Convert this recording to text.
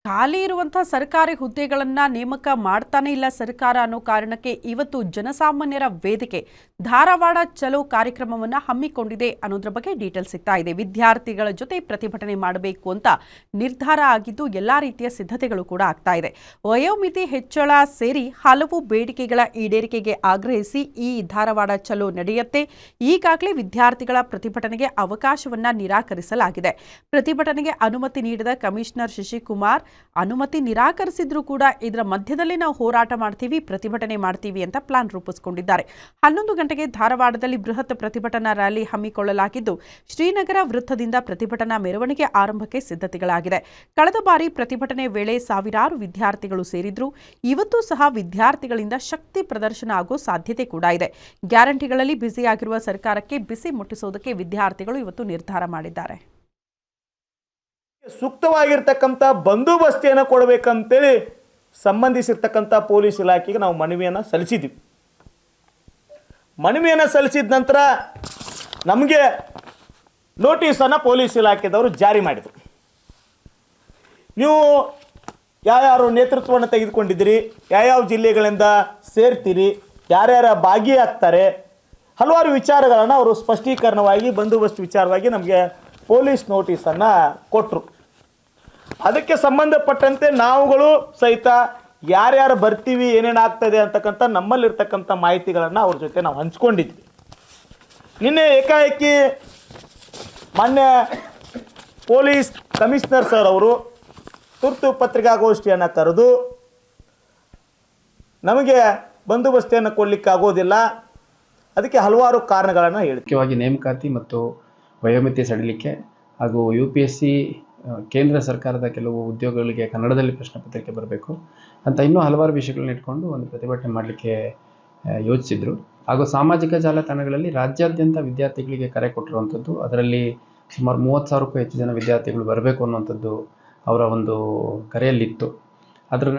ಖಾಲಿ ಇರುವಂತಹ ಸರ್ಕಾರಿ ಹುದ್ದೆಗಳನ್ನ ನೇಮಕ ಮಾಡ್ತಾನೆ ಇಲ್ಲ ಸರ್ಕಾರ ಅನ್ನೋ ಕಾರಣಕ್ಕೆ ಇವತ್ತು ಜನಸಾಮಾನ್ಯರ ವೇದಿಕೆ ಧಾರವಾಡ ಚಲೋ ಕಾರ್ಯಕ್ರಮವನ್ನ ಹಮ್ಮಿಕೊಂಡಿದೆ ಅನ್ನೋದ್ರ ಬಗ್ಗೆ ಡೀಟೇಲ್ ಸಿಗ್ತಾ ಇದೆ. ವಿದ್ಯಾರ್ಥಿಗಳ ಜೊತೆ ಪ್ರತಿಭಟನೆ ಮಾಡಬೇಕು ಅಂತ ನಿರ್ಧಾರ ಆಗಿದ್ದು ಎಲ್ಲಾ ರೀತಿಯ ಸಿದ್ಧತೆಗಳು ಕೂಡ ಆಗ್ತಾ ಇದೆ. ವಯೋಮಿತಿ ಹೆಚ್ಚಳ ಸೇರಿ ಹಲವು ಬೇಡಿಕೆಗಳ ಈಡೇರಿಕೆಗೆ ಆಗ್ರಹಿಸಿ ಈ ಧಾರವಾಡ ಚಲೋ ನಡೆಯುತ್ತೆ. ಈಗಾಗಲೇ ವಿದ್ಯಾರ್ಥಿಗಳ ಪ್ರತಿಭಟನೆಗೆ ಅವಕಾಶವನ್ನ ನಿರಾಕರಿಸಲಾಗಿದೆ. ಪ್ರತಿಭಟನೆಗೆ ಅನುಮತಿ ನೀಡಿದ ಕಮಿಷನರ್ ಶಶಿಕುಮಾರ್ ಅನುಮತಿ ನಿರಾಕರಿಸಿದ್ರು ಕೂಡ ಇದರ ಮಧ್ಯದಲ್ಲಿ ನಾವು ಹೋರಾಟ ಮಾಡ್ತೀವಿ, ಪ್ರತಿಭಟನೆ ಮಾಡ್ತೀವಿ ಅಂತ ಪ್ಲಾನ್ ರೂಪಿಸಿಕೊಂಡಿದ್ದಾರೆ. 11 ಗಂಟೆಗೆ ಧಾರವಾಡದಲ್ಲಿ ಬೃಹತ್ ಪ್ರತಿಭಟನಾ ರ್ಯಾಲಿ ಹಮ್ಮಿಕೊಳ್ಳಲಾಗಿದ್ದು ಶ್ರೀನಗರ ವೃತ್ತದಿಂದ ಪ್ರತಿಭಟನಾ ಮೆರವಣಿಗೆ ಆರಂಭಕ್ಕೆ ಸಿದ್ಧತೆಗಳಾಗಿದೆ. ಕಳೆದ ಬಾರಿ ಪ್ರತಿಭಟನೆ ವೇಳೆ ಸಾವಿರಾರು ವಿದ್ಯಾರ್ಥಿಗಳು ಸೇರಿದ್ರು. ಇವತ್ತು ಸಹ ವಿದ್ಯಾರ್ಥಿಗಳಿಂದ ಶಕ್ತಿ ಪ್ರದರ್ಶನ ಆಗೋ ಸಾಧ್ಯತೆ ಕೂಡ ಇದೆ. ಗ್ಯಾರಂಟಿಗಳಲ್ಲಿ ಬ್ಯುಸಿಯಾಗಿರುವ ಸರ್ಕಾರಕ್ಕೆ ಬಿಸಿ ಮುಟ್ಟಿಸೋದಕ್ಕೆ ವಿದ್ಯಾರ್ಥಿಗಳು ಇವತ್ತು ನಿರ್ಧಾರ ಮಾಡಿದ್ದಾರೆ. ಸೂಕ್ತವಾಗಿರ್ತಕ್ಕಂಥ ಬಂದೋಬಸ್ತಿಯನ್ನು ಕೊಡಬೇಕಂತೇಳಿ ಸಂಬಂಧಿಸಿರ್ತಕ್ಕಂಥ ಪೊಲೀಸ್ ಇಲಾಖೆಗೆ ನಾವು ಮನವಿಯನ್ನು ಸಲ್ಲಿಸಿದ್ವಿ. ಮನವಿಯನ್ನು ಸಲ್ಲಿಸಿದ ನಂತರ ನಮಗೆ ನೋಟಿಸನ್ನು ಪೊಲೀಸ್ ಇಲಾಖೆದವರು ಜಾರಿ ಮಾಡಿದರು. ನೀವು ಯಾರ್ಯಾರು ನೇತೃತ್ವವನ್ನು ತೆಗೆದುಕೊಂಡಿದ್ದೀರಿ, ಯಾವ್ಯಾವ ಜಿಲ್ಲೆಗಳಿಂದ ಸೇರ್ತೀರಿ, ಯಾರ್ಯಾರ ಭಾಗಿಯಾಗ್ತಾರೆ, ಹಲವಾರು ವಿಚಾರಗಳನ್ನು ಅವರು ಸ್ಪಷ್ಟೀಕರಣವಾಗಿ ಬಂದೋಬಸ್ತ್ ವಿಚಾರವಾಗಿ ನಮಗೆ ಪೊಲೀಸ್ ನೋಟಿಸನ್ನು ಕೊಟ್ಟರು. ಅದಕ್ಕೆ ಸಂಬಂಧಪಟ್ಟಂತೆ ನಾವುಗಳು ಸಹಿತ ಯಾರ್ಯಾರು ಬರ್ತೀವಿ, ಏನೇನು ಆಗ್ತದೆ ಅಂತಕ್ಕಂಥ ನಮ್ಮಲ್ಲಿರ್ತಕ್ಕಂಥ ಮಾಹಿತಿಗಳನ್ನು ಅವ್ರ ಜೊತೆ ನಾವು ಹಂಚ್ಕೊಂಡಿದ್ವಿ. ನಿನ್ನೆ ಏಕಾಏಕಿ ಮಾನ್ಯ ಪೊಲೀಸ್ ಕಮಿಷನರ್ ಸರ್ ಅವರು ತುರ್ತು ಪತ್ರಿಕಾಗೋಷ್ಠಿಯನ್ನು ಕರೆದು ನಮಗೆ ಬಂದೋಬಸ್ತಿಯನ್ನು ಕೊಡಲಿಕ್ಕಾಗೋದಿಲ್ಲ, ಅದಕ್ಕೆ ಹಲವಾರು ಕಾರಣಗಳನ್ನು ಹೇಳಿ, ಮುಖ್ಯವಾಗಿ ನೇಮಕಾತಿ ಮತ್ತು ವಯೋಮಿತಿ ಸಡಿಲಿಕೆ ಹಾಗೂ UPSC ಕೇಂದ್ರ ಸರ್ಕಾರದ ಕೆಲವು ಉದ್ಯೋಗಗಳಿಗೆ ಕನ್ನಡದಲ್ಲಿ ಪ್ರಶ್ನೆ ಪತ್ರಿಕೆ ಬರಬೇಕು ಅಂತ ಇನ್ನೂ ಹಲವಾರು ವಿಷಯಗಳನ್ನ ಇಟ್ಕೊಂಡು ಒಂದು ಪ್ರತಿಭಟನೆ ಮಾಡಲಿಕ್ಕೆ ಯೋಚಿಸಿದ್ರು. ಹಾಗೂ ಸಾಮಾಜಿಕ ಜಾಲತಾಣಗಳಲ್ಲಿ ರಾಜ್ಯಾದ್ಯಂತ ವಿದ್ಯಾರ್ಥಿಗಳಿಗೆ ಕರೆ ಕೊಟ್ಟಿರುವಂಥದ್ದು, ಅದರಲ್ಲಿ ಸುಮಾರು 30,000ಕ್ಕೂ ಹೆಚ್ಚು ಜನ ವಿದ್ಯಾರ್ಥಿಗಳು ಬರಬೇಕು ಅನ್ನುವಂಥದ್ದು ಅವರ ಒಂದು ಕರೆಯಲ್ಲಿತ್ತು. ಅದರ